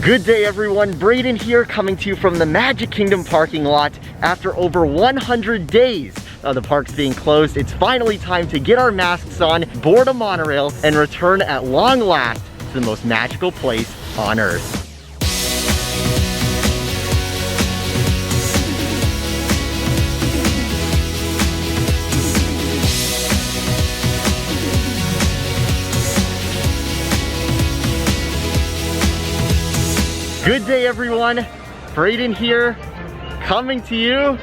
Good day everyone, Brayden here coming to you from the Magic Kingdom parking lot. After over 100 days of the parks being closed, it's finally time to get our masks on, board a monorail, and return at long last to the most magical place on Earth. Good day everyone, Brayden here, coming to you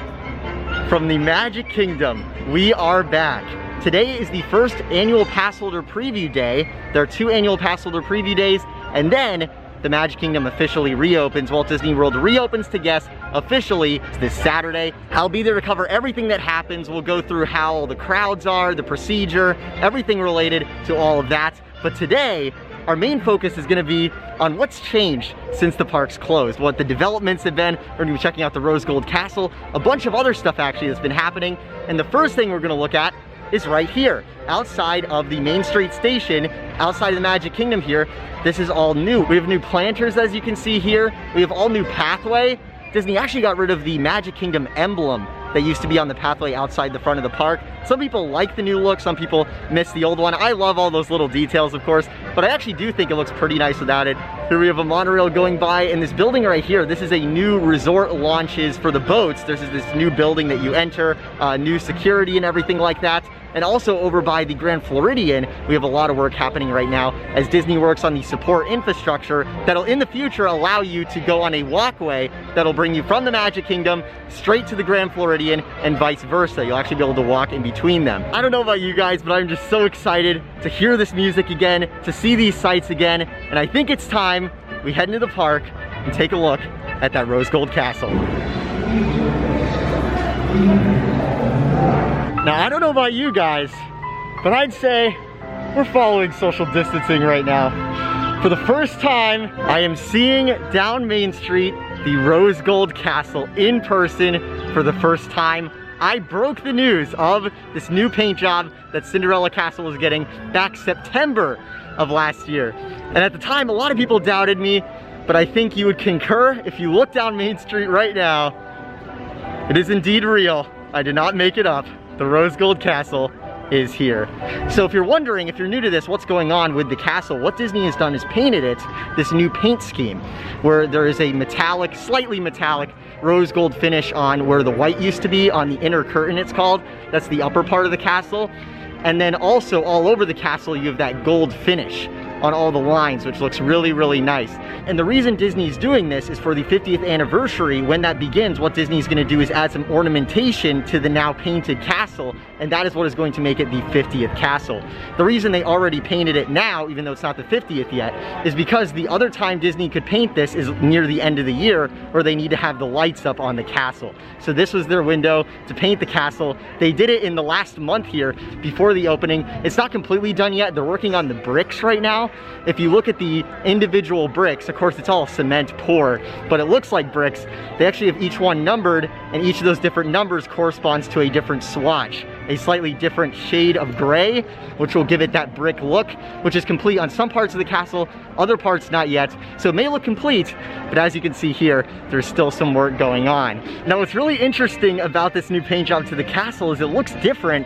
from the Magic Kingdom. We are back. Today is the first annual pass holder preview day. There are 2 annual pass holder preview days, and then the Magic Kingdom officially reopens. Walt Disney World reopens to guests officially this Saturday. I'll be there to cover everything that happens. We'll go through how all the crowds are, the procedure, everything related to all of that. But today, our main focus is gonna be on what's changed since the parks closed, what the developments have been. We're gonna be checking out the Rose Gold Castle, a bunch of other stuff actually that's been happening. And the first thing we're gonna look at is right here, outside of the Main Street station, outside of the Magic Kingdom here. This is all new. We have new planters, as you can see here. We have all new pathway. Disney actually got rid of the Magic Kingdom emblem that used to be on the pathway outside the front of the park. Some people like the new look, some people miss the old one. I love all those little details, of course, but I actually do think it looks pretty nice without it. Here we have a monorail going by, and this building right here, this is a new resort launches for the boats. There's this new building that you enter, new security and everything like that. And also over by the Grand Floridian, we have a lot of work happening right now as Disney works on the support infrastructure that'll in the future allow you to go on a walkway that'll bring you from the Magic Kingdom straight to the Grand Floridian and vice versa. You'll actually be able to walk in between them. I don't know about you guys, but I'm just so excited to hear this music again, to see these sights again, and I think it's time we head into the park and take a look at that Rose Gold Castle. Now, I don't know about you guys, but I'd say we're following social distancing right now. For the first time, I am seeing down Main Street the Rose Gold Castle in person for the first time. I broke the news of this new paint job that Cinderella Castle was getting back September of last year. And at the time, a lot of people doubted me, but I think you would concur if you look down Main Street right now. It is indeed real. I did not make it up. The Rose Gold Castle is here. So if you're wondering, if you're new to this, what's going on with the castle, what Disney has done is painted it this new paint scheme where there is a metallic, slightly metallic rose gold finish on where the white used to be on the inner curtain, it's called. That's the upper part of the castle. And then also all over the castle, you have that gold finish on all the lines, which looks really, really nice. And the reason Disney's doing this is for the 50th anniversary. When that begins, what Disney's gonna do is add some ornamentation to the now painted castle, and that is what is going to make it the 50th castle. The reason they already painted it now, even though it's not the 50th yet, is because the other time Disney could paint this is near the end of the year, where they need to have the lights up on the castle. So this was their window to paint the castle. They did it in the last month here before the opening. It's not completely done yet. They're working on the bricks right now. If you look at the individual bricks, of course it's all cement pour, but it looks like bricks. They actually have each one numbered, and each of those different numbers corresponds to a different swatch, a slightly different shade of gray, which will give it that brick look, which is complete on some parts of the castle, other parts not yet. So it may look complete, but as you can see here, there's still some work going on. Now what's really interesting about this new paint job to the castle is it looks different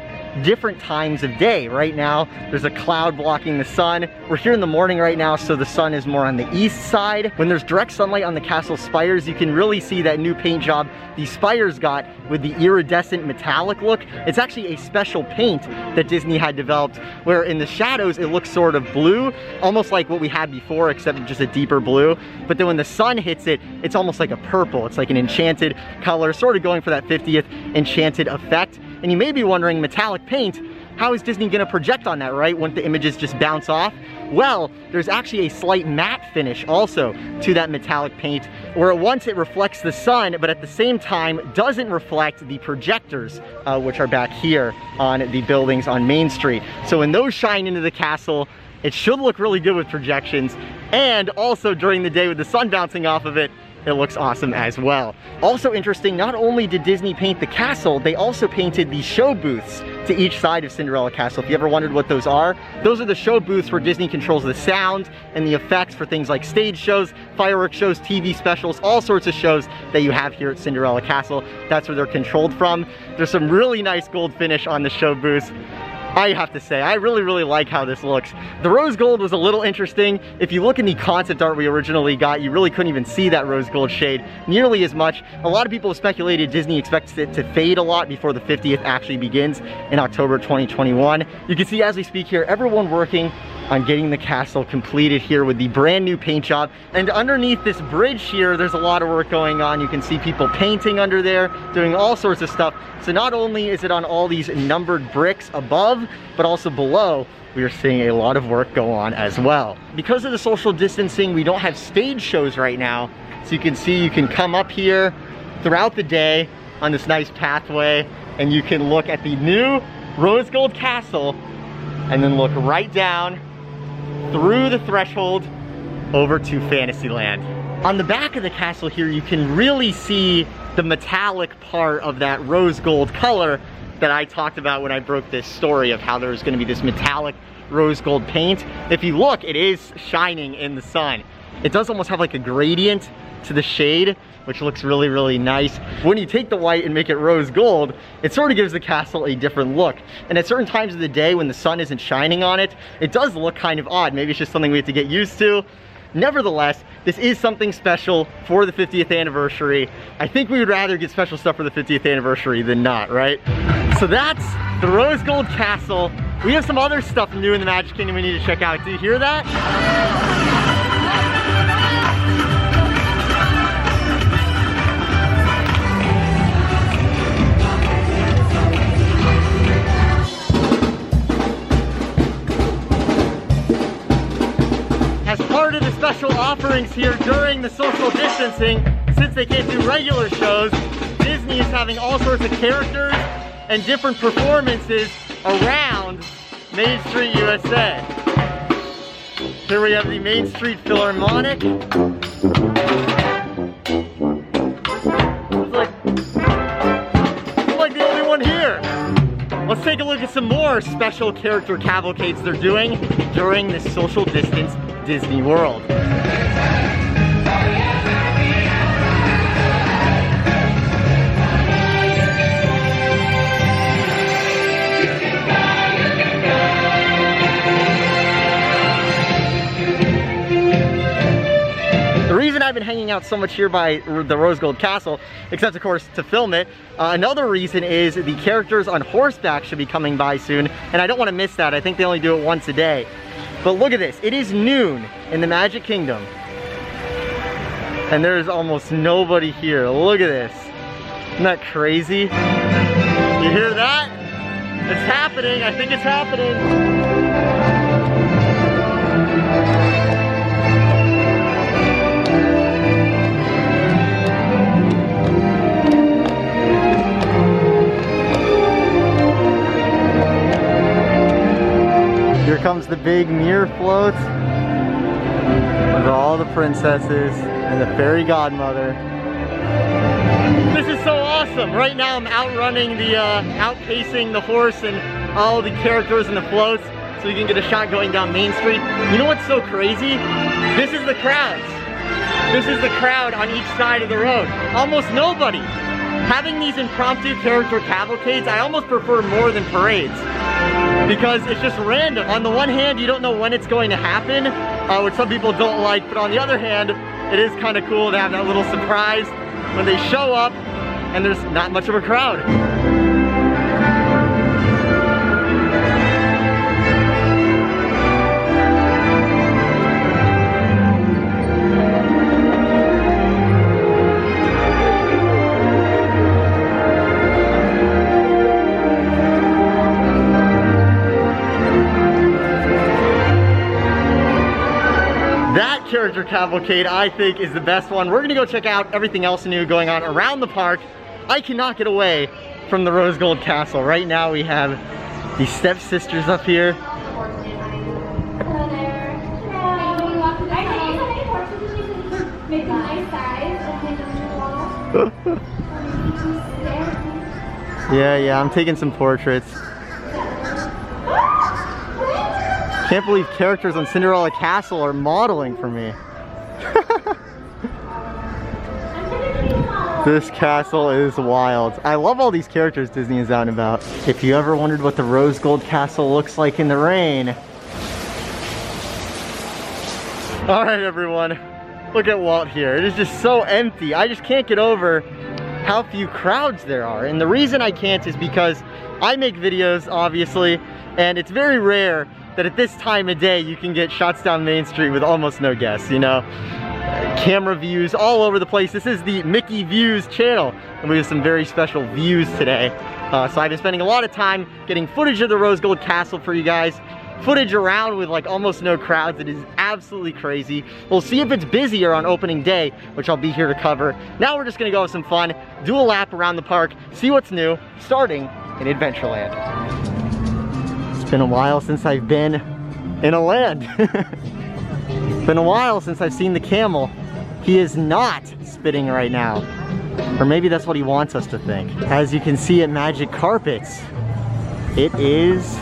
times of day. Right now, there's a cloud blocking the sun. We're here in the morning right now, so the sun is more on the east side. When there's direct sunlight on the castle spires, you can really see that new paint job the spires got with the iridescent metallic look. It's actually a special paint that Disney had developed, where in the shadows, it looks sort of blue, almost like what we had before, except just a deeper blue. But then when the sun hits it, it's almost like a purple. It's like an enchanted color, sort of going for that 50th enchanted effect. And you may be wondering, metallic paint, how is Disney gonna project on that, right? Wouldn't the images just bounce off? Well, there's actually a slight matte finish also to that metallic paint, where once it reflects the sun, but at the same time doesn't reflect the projectors, which are back here on the buildings on Main Street. So when those shine into the castle, it should look really good with projections. And also during the day with the sun bouncing off of it, it looks awesome as well. Also interesting, not only did Disney paint the castle, they also painted the show booths to each side of Cinderella Castle. If you ever wondered what those are the show booths where Disney controls the sound and the effects for things like stage shows, fireworks shows, TV specials, all sorts of shows that you have here at Cinderella Castle. That's where they're controlled from. There's some really nice gold finish on the show booths. I have to say, I really like how this looks. The rose gold was a little interesting. If you look in the concept art we originally got, you really couldn't even see that rose gold shade nearly as much. A lot of people have speculated Disney expects it to fade a lot before the 50th actually begins in October 2021. You can see as we speak here, everyone working on getting the castle completed here with the brand new paint job. And underneath this bridge here, there's a lot of work going on. You can see people painting under there, doing all sorts of stuff. So not only is it on all these numbered bricks above, but also below, we are seeing a lot of work go on as well. Because of the social distancing, we don't have stage shows right now. So you can see, you can come up here throughout the day on this nice pathway, and you can look at the new Rose Gold Castle, and then look right down through the threshold over to Fantasyland. On the back of the castle here, you can really see the metallic part of that rose gold color that I talked about when I broke this story of how there's gonna be this metallic rose gold paint. If you look, it is shining in the sun. It does almost have like a gradient to the shade, which looks really nice. When you take the white and make it rose gold, it sort of gives the castle a different look. And at certain times of the day when the sun isn't shining on it, it does look kind of odd. Maybe it's just something we have to get used to. Nevertheless, this is something special for the 50th anniversary. I think we would rather get special stuff for the 50th anniversary than not, right? So that's the Rose Gold Castle. We have some other stuff new in the Magic Kingdom we need to check out. Do you hear that? As part of the special offerings here during the social distancing, since they can't do regular shows, Disney is having all sorts of characters and different performances around Main Street, USA. Here we have the Main Street Philharmonic. I'm like the only one here. Let's take a look at some more special character cavalcades they're doing during this social distance Disney World. The reason I've been hanging out so much here by the Rose Gold Castle, except of course to film it, another reason is the characters on horseback should be coming by soon, and I don't want to miss that. I think they only do it once a day. But look at this, it is noon in the Magic Kingdom, and there's almost nobody here. Look at this, isn't that crazy? You hear that? It's happening, I think it's happening. Here comes the big mirror float with all the princesses and the fairy godmother. This is so awesome. Right now I'm outrunning outpacing the horse and all the characters and the floats so you can get a shot going down Main Street. You know what's so crazy? This is the crowds. This is the crowd on each side of the road. Almost nobody. Having these impromptu character cavalcades, I almost prefer more than parades, because it's just random. On the one hand, you don't know when it's going to happen, which some people don't like, but on the other hand, it is kind of cool to have that little surprise when they show up and there's not much of a crowd. Character Cavalcade, I think, is the best one. We're gonna go check out everything else new going on around the park. I cannot get away from the Rose Gold Castle. Right now we have the stepsisters up here. Hello there. Hello. Make a nice size. Yeah, I'm taking some portraits. Can't believe characters on Cinderella Castle are modeling for me. This castle is wild. I love all these characters Disney is out and about. If you ever wondered what the Rose Gold Castle looks like in the rain. All right, everyone. Look at Walt here. It is just so empty. I just can't get over how few crowds there are. And the reason I can't is because I make videos, obviously, and it's very rare that at this time of day you can get shots down Main Street with almost no guests, you know? Camera views all over the place. This is the Mickey Views channel, and we have some very special views today. So I've been spending a lot of time getting footage of the Rose Gold Castle for you guys. Footage around with like almost no crowds. It is absolutely crazy. We'll see if it's busier on opening day, which I'll be here to cover. Now we're just gonna go have some fun, do a lap around the park, see what's new, starting in Adventureland. It's been a while since I've been in a land. It's been a while since I've seen the camel. He is not spitting right now. Or maybe that's what he wants us to think. As you can see at Magic Carpets, it is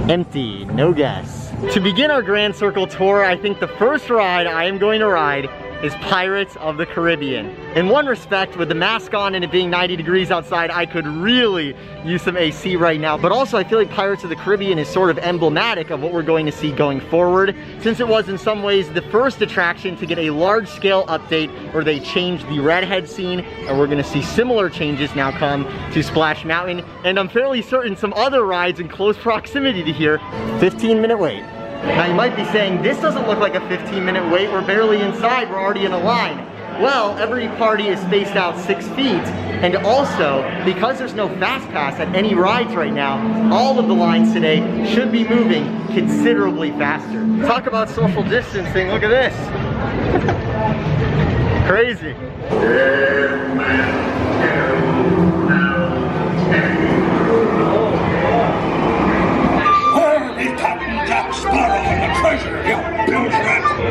empty, no guests. To begin our Grand Circle tour, I think the first ride I am going to ride is Pirates of the Caribbean. In one respect, with the mask on and it being 90 degrees outside, I could really use some AC right now. But also, I feel like Pirates of the Caribbean is sort of emblematic of what we're going to see going forward, since it was in some ways the first attraction to get a large-scale update where they changed the redhead scene, and we're gonna see similar changes now come to Splash Mountain, and I'm fairly certain some other rides in close proximity to here. 15-minute wait. Now you might be saying, this doesn't look like a 15-minute wait, we're barely inside, we're already in a line. Well, every party is spaced out 6 feet, and also, because there's no fast pass at any rides right now, all of the lines today should be moving considerably faster. Talk about social distancing, look at this. Crazy.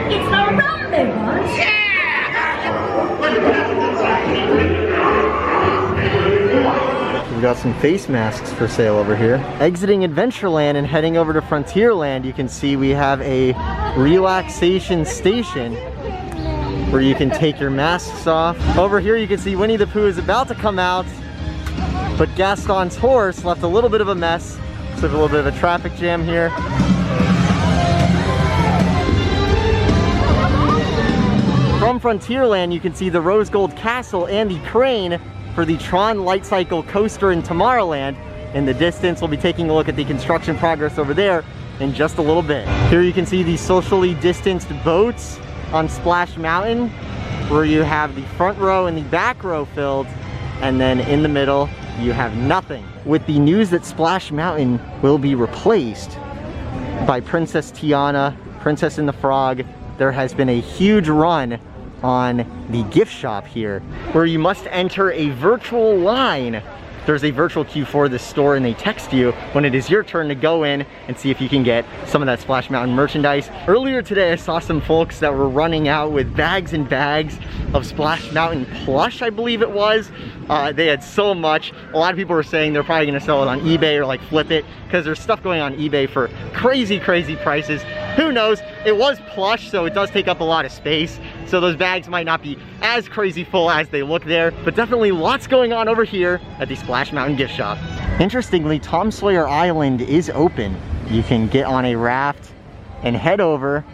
It's the rum they want. We've got some face masks for sale over here. Exiting Adventureland and heading over to Frontierland, you can see we have a relaxation station where you can take your masks off. Over here you can see Winnie the Pooh is about to come out, but Gaston's horse left a little bit of a mess. So there's a little bit of a traffic jam here. From Frontierland, you can see the Rose Gold Castle and the crane for the Tron Light Cycle coaster in Tomorrowland. In the distance, we'll be taking a look at the construction progress over there in just a little bit. Here you can see the socially distanced boats on Splash Mountain, where you have the front row and the back row filled, and then in the middle, you have nothing. With the news that Splash Mountain will be replaced by Princess Tiana, Princess and the Frog, there has been a huge run on the gift shop here, where you must enter a virtual line. There's a virtual queue for this store, and they text you when it is your turn to go in and see if you can get some of that Splash Mountain merchandise. Earlier today, I saw some folks that were running out with bags and bags of Splash Mountain plush, I believe it was. They had so much. A lot of people were saying they're probably gonna sell it on eBay or like flip it, because there's stuff going on eBay for crazy, crazy prices. Who knows? It was plush, so it does take up a lot of space. So those bags might not be as crazy full as they look there, but definitely lots going on over here at the Splash Mountain gift shop. Interestingly, Tom Sawyer Island is open. You can get on a raft and head over.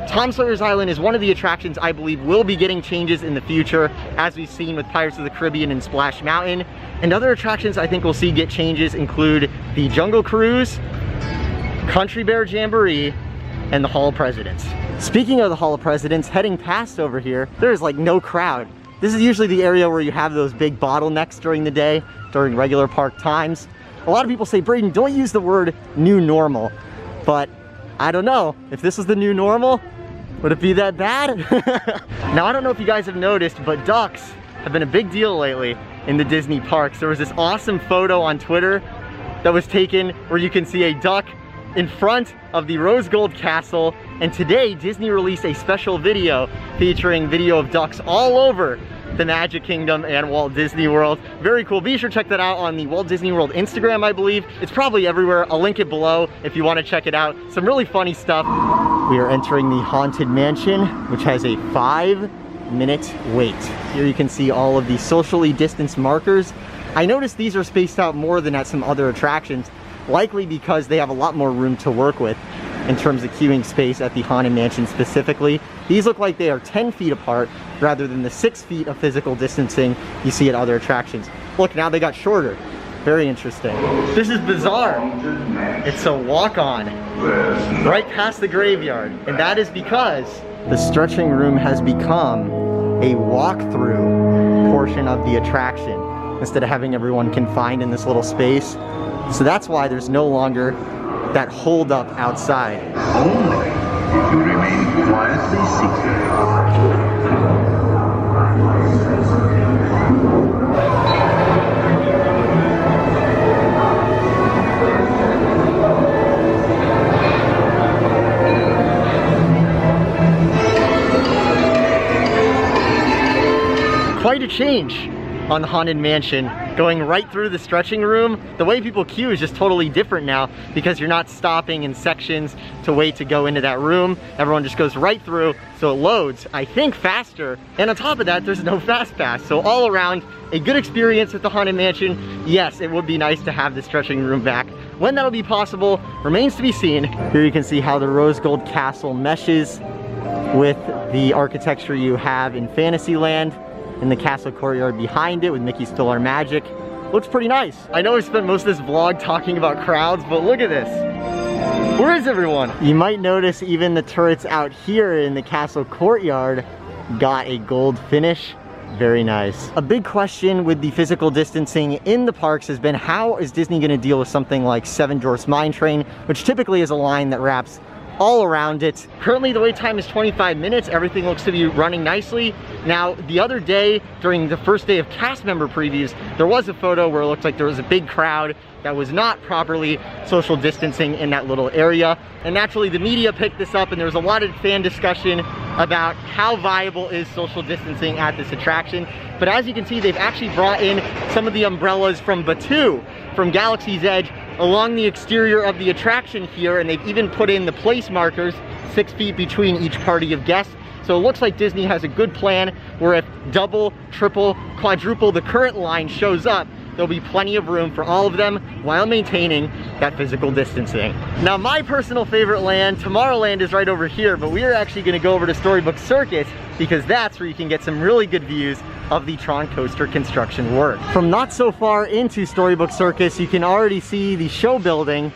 Tom Sawyer's Island is one of the attractions I believe will be getting changes in the future, as we've seen with Pirates of the Caribbean and Splash Mountain. And other attractions I think we'll see get changes include the Jungle Cruise, Country Bear Jamboree, and the Hall of Presidents. Speaking of the Hall of Presidents, heading past over here, there's like no crowd. This is usually the area where you have those big bottlenecks during the day, during regular park times. A lot of people say, Brayden, don't use the word new normal. But I don't know, if this is the new normal, would it be that bad? Now, I don't know if you guys have noticed, but ducks have been a big deal lately in the Disney parks. There was this awesome photo on Twitter that was taken where you can see a duck in front of the Rose Gold Castle, and today Disney released a special video featuring video of ducks all over the Magic Kingdom and Walt Disney World. Very cool. Be sure to check that out on the Walt Disney World Instagram, I believe. It's probably everywhere. I'll link it below if you want to check it out. Some really funny stuff. We are entering the Haunted Mansion, which has a 5-minute wait. Here you can see all of the socially distanced markers. I noticed these are spaced out more than at some other attractions, likely because they have a lot more room to work with in terms of queuing space at the Haunted Mansion specifically. These look like they are 10 feet apart rather than the 6 feet of physical distancing you see at other attractions. Look, now they got shorter. Very interesting. This is bizarre. It's a walk-on right past the graveyard, and that is because the stretching room has become a walk-through portion of the attraction instead of having everyone confined in this little space. So that's why there's no longer that hold up outside. Only if you remain quietly seated. Quite a change on the Haunted Mansion, going right through the stretching room. The way people queue is just totally different now because you're not stopping in sections to wait to go into that room. Everyone just goes right through, so it loads, I think, faster. And on top of that, there's no fast pass. So all around, a good experience at the Haunted Mansion. Yes, it would be nice to have the stretching room back. When that'll be possible remains to be seen. Here you can see how the Rose Gold Castle meshes with the architecture you have in Fantasyland, in the castle courtyard behind it with Mickey's Still Our Magic. Looks pretty nice. I know I spent most of this vlog talking about crowds, but look at this. Where is everyone? You might notice even the turrets out here in the castle courtyard got a gold finish. Very nice. A big question with the physical distancing in the parks has been, how is Disney gonna deal with something like Seven Dwarfs Mine Train, which typically is a line that wraps all around it. Currently the wait time is 25 minutes. Everything looks to be running nicely. Now, the other day, during the first day of cast member previews, there was a photo where it looked like there was a big crowd that was not properly social distancing in that little area. And naturally, the media picked this up, and there was a lot of fan discussion about how viable is social distancing at this attraction. But as you can see, they've actually brought in some of the umbrellas from Batuu, from Galaxy's Edge, along the exterior of the attraction here, and they've even put in the place markers 6 feet between each party of guests. So it looks like Disney has a good plan where if double, triple, quadruple the current line shows up, there'll be plenty of room for all of them while maintaining that physical distancing. Now, my personal favorite land, Tomorrowland, is right over here, but we are actually gonna go over to Storybook Circuit because that's where you can get some really good views of the Tron coaster construction work. From not so far into Storybook Circus, you can already see the show building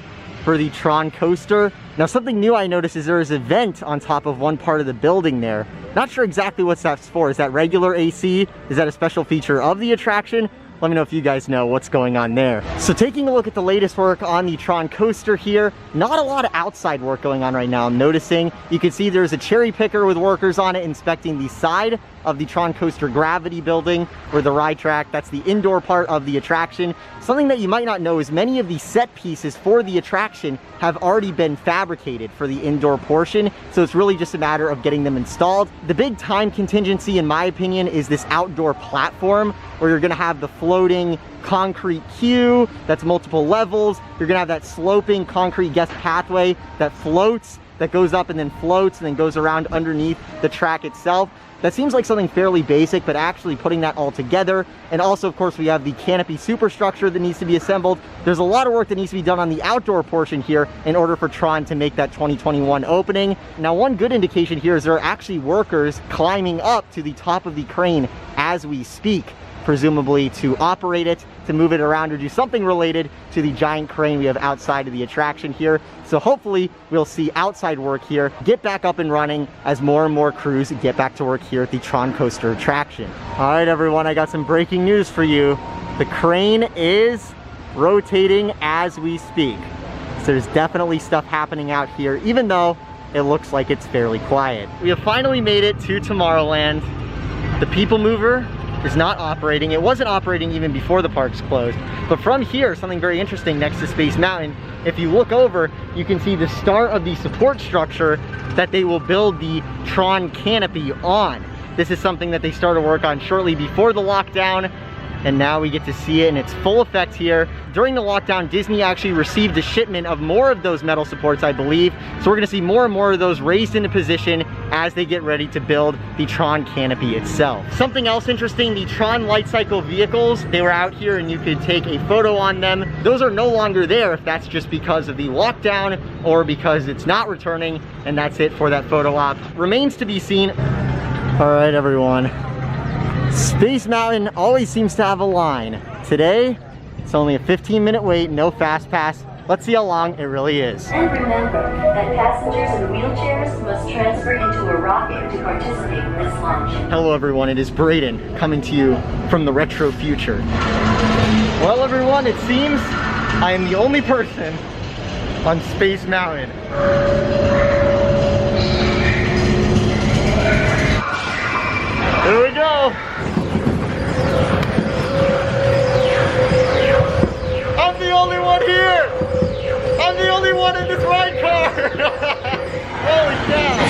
for the Tron coaster. Now, something new I noticed is there is a vent on top of one part of the building there. Not sure exactly what that's for. Is that regular AC? Is that a special feature of the attraction? Let me know if you guys know what's going on there. So taking a look at the latest work on the Tron coaster here, not a lot of outside work going on right now. I'm noticing, you can see there's a cherry picker with workers on it inspecting the side of the Tron coaster gravity building or the ride track. That's the indoor part of the attraction. Something that you might not know is many of the set pieces for the attraction have already been fabricated for the indoor portion, so it's really just a matter of getting them installed. The big time contingency, in my opinion, is this outdoor platform where you're gonna have the floating concrete queue that's multiple levels. You're gonna have that sloping concrete guest pathway that floats, that goes up and then floats and then goes around underneath the track itself. That seems like something fairly basic, but actually putting that all together. And also, of course, we have the canopy superstructure that needs to be assembled. There's a lot of work that needs to be done on the outdoor portion here in order for Tron to make that 2021 opening. Now, one good indication here is there are actually workers climbing up to the top of the crane as we speak, presumably to operate it, to move it around, or do something related to the giant crane we have outside of the attraction here. So hopefully we'll see outside work here get back up and running as more and more crews get back to work here at the Tron coaster attraction. All right, everyone, I got some breaking news for you. The crane is rotating as we speak. So there's definitely stuff happening out here, even though it looks like it's fairly quiet. We have finally made it to Tomorrowland. The People Mover is not operating. It wasn't operating even before the parks closed. But from here, something very interesting next to Space Mountain, if you look over, you can see the start of the support structure that they will build the Tron canopy on. This is something that they started work on shortly before the lockdown, and now we get to see it in its full effect here. During the lockdown, Disney actually received a shipment of more of those metal supports, I believe. So we're gonna see more and more of those raised into position as they get ready to build the Tron canopy itself. Something else interesting, the Tron light cycle vehicles, they were out here and you could take a photo on them. Those are no longer there, if that's just because of the lockdown or because it's not returning, and that's it for that photo op. Remains to be seen. All right, everyone. Space Mountain always seems to have a line. Today, it's only a 15-minute wait, no fast pass. Let's see how long it really is. And remember that passengers in wheelchairs must transfer into a rocket to participate in this launch. Hello everyone, it is Brayden coming to you from the retro future. Well everyone, it seems I am the only person on Space Mountain. Here we go. I'm the only one here. I'm the only one in this ride car. Holy cow.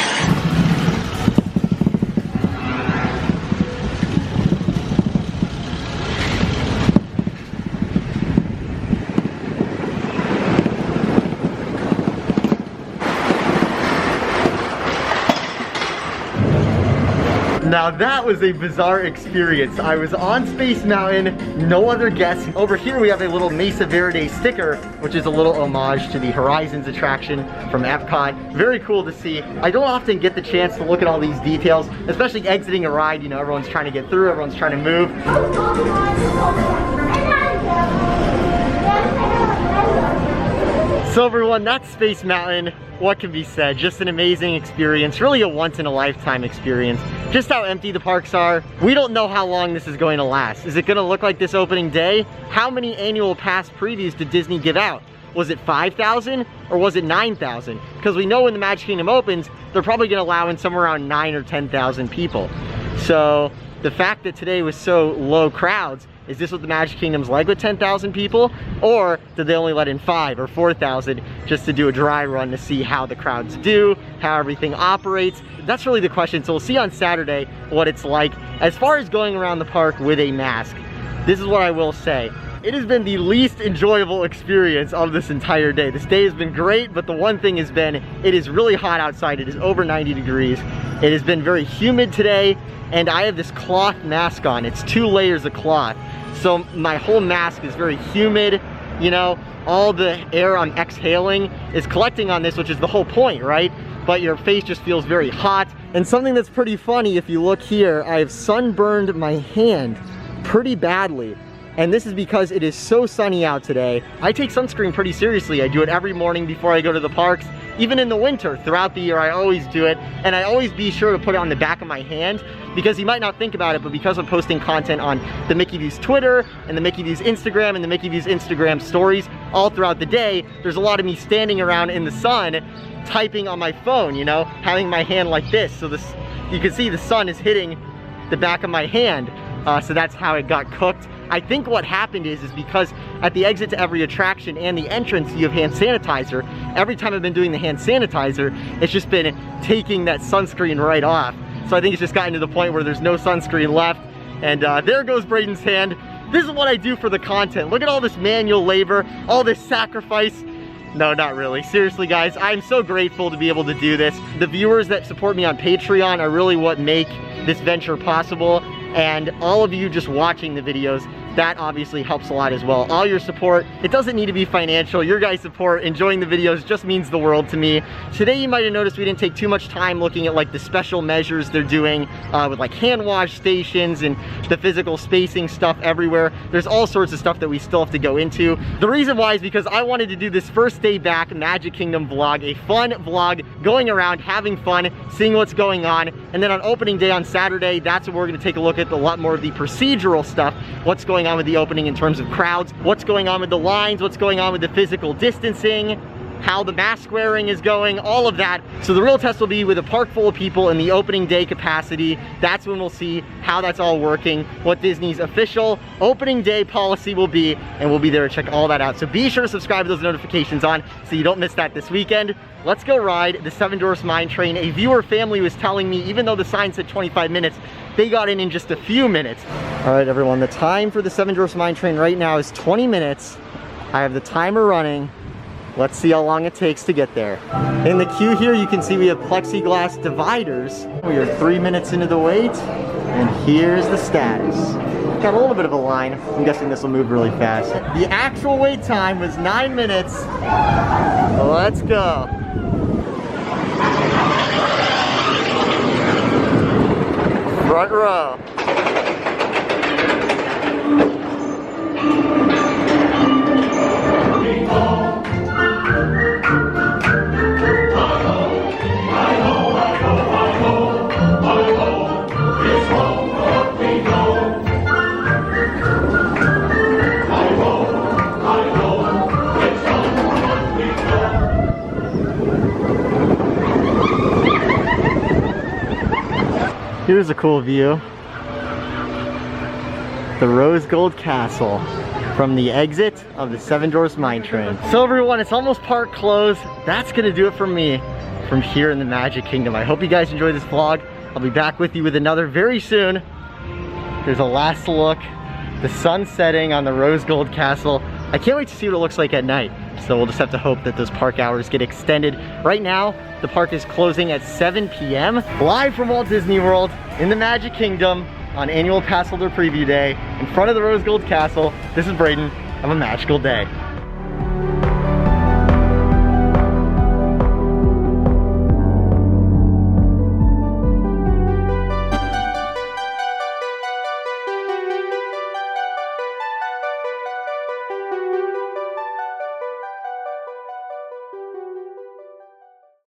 Now that was a bizarre experience. I was on Space Mountain, no other guests. Over here we have a little Mesa Verde sticker, which is a little homage to the Horizons attraction from Epcot. Very cool to see. I don't often get the chance to look at all these details, especially exiting a ride. You know, everyone's trying to get through, everyone's trying to move. So everyone, that's Space Mountain. What can be said? Just an amazing experience, really a once-in-a-lifetime experience. Just how empty the parks are. We don't know how long this is going to last. Is it going to look like this opening day? How many annual pass previews did Disney give out? Was it 5,000 or was it 9,000? Because we know when the Magic Kingdom opens, they're probably going to allow in somewhere around 9,000 or 10,000 people. So the fact that today was so low crowds, is this what the Magic Kingdom's like with 10,000 people? Or did they only let in 5,000 or 4,000 just to do a dry run to see how the crowds do, how everything operates? That's really the question. So we'll see on Saturday what it's like. As far as going around the park with a mask, this is what I will say. It has been the least enjoyable experience of this entire day. This day has been great, but the one thing has been, it is really hot outside. It is over 90 degrees. It has been very humid today, and I have this cloth mask on. It's 2 layers of cloth. So my whole mask is very humid, you know, all the air I'm exhaling is collecting on this, which is the whole point, right? But your face just feels very hot. And something that's pretty funny, if you look here, I have sunburned my hand pretty badly. And this is because it is so sunny out today. I take sunscreen pretty seriously. I do it every morning before I go to the parks. Even in the winter, throughout the year, I always do it. And I always be sure to put it on the back of my hand, because you might not think about it, but because I'm posting content on the Mickey Views Twitter and the Mickey Views Instagram and the Mickey Views Instagram stories all throughout the day, there's a lot of me standing around in the sun typing on my phone, you know, having my hand like this. So this, you can see the sun is hitting the back of my hand. So that's how it got cooked. I think what happened is because at the exit to every attraction and the entrance, you have hand sanitizer. Every time I've been doing the hand sanitizer, it's just been taking that sunscreen right off. So I think it's just gotten to the point where there's no sunscreen left. And there goes Brayden's hand. This is what I do for the content. Look at all this manual labor, all this sacrifice. No, not really. Seriously, guys, I'm so grateful to be able to do this. The viewers that support me on Patreon are really what make this venture possible. And all of you just watching the videos, that obviously helps a lot as well. All your support, it doesn't need to be financial. Your guys' support, enjoying the videos just means the world to me. Today you might have noticed we didn't take too much time looking at like the special measures they're doing with like hand wash stations and the physical spacing stuff everywhere. There's all sorts of stuff that we still have to go into. The reason why is because I wanted to do this first day back Magic Kingdom vlog, a fun vlog, going around, having fun, seeing what's going on. And then on opening day on Saturday, that's when we're gonna take a look at a lot more of the procedural stuff. What's going on with the opening in terms of crowds, what's going on with the lines, what's going on with the physical distancing, how the mask wearing is going, all of that. So the real test will be with a park full of people in the opening day capacity. That's when we'll see how that's all working, what Disney's official opening day policy will be, and we'll be there to check all that out. So be sure to subscribe with those notifications on so you don't miss that this weekend. Let's go ride the Seven Dwarfs Mine Train. A viewer family was telling me, even though the sign said 25 minutes, They got in just a few minutes. All right, everyone, the time for the Seven Dwarfs Mine Train right now is 20 minutes. I have the timer running. Let's see how long it takes to get there. In the queue here, you can see we have plexiglass dividers. We are 3 minutes into the wait, and here's the status. Got a little bit of a line. I'm guessing this will move really fast. The actual wait time was 9 minutes. Let's go. Front row. Here's a cool view. The Rose Gold Castle from the exit of the Seven Dwarfs Mine Train. So everyone, it's almost park closed. That's gonna do it for me from here in the Magic Kingdom. I hope you guys enjoyed this vlog. I'll be back with you with another very soon. Here's a last look. The sun setting on the Rose Gold Castle. I can't wait to see what it looks like at night. So we'll just have to hope that those park hours get extended. Right now, the park is closing at 7 p.m. Live from Walt Disney World in the Magic Kingdom on annual pass holder preview day in front of the Rose Gold Castle. This is Brayden. Have a magical day.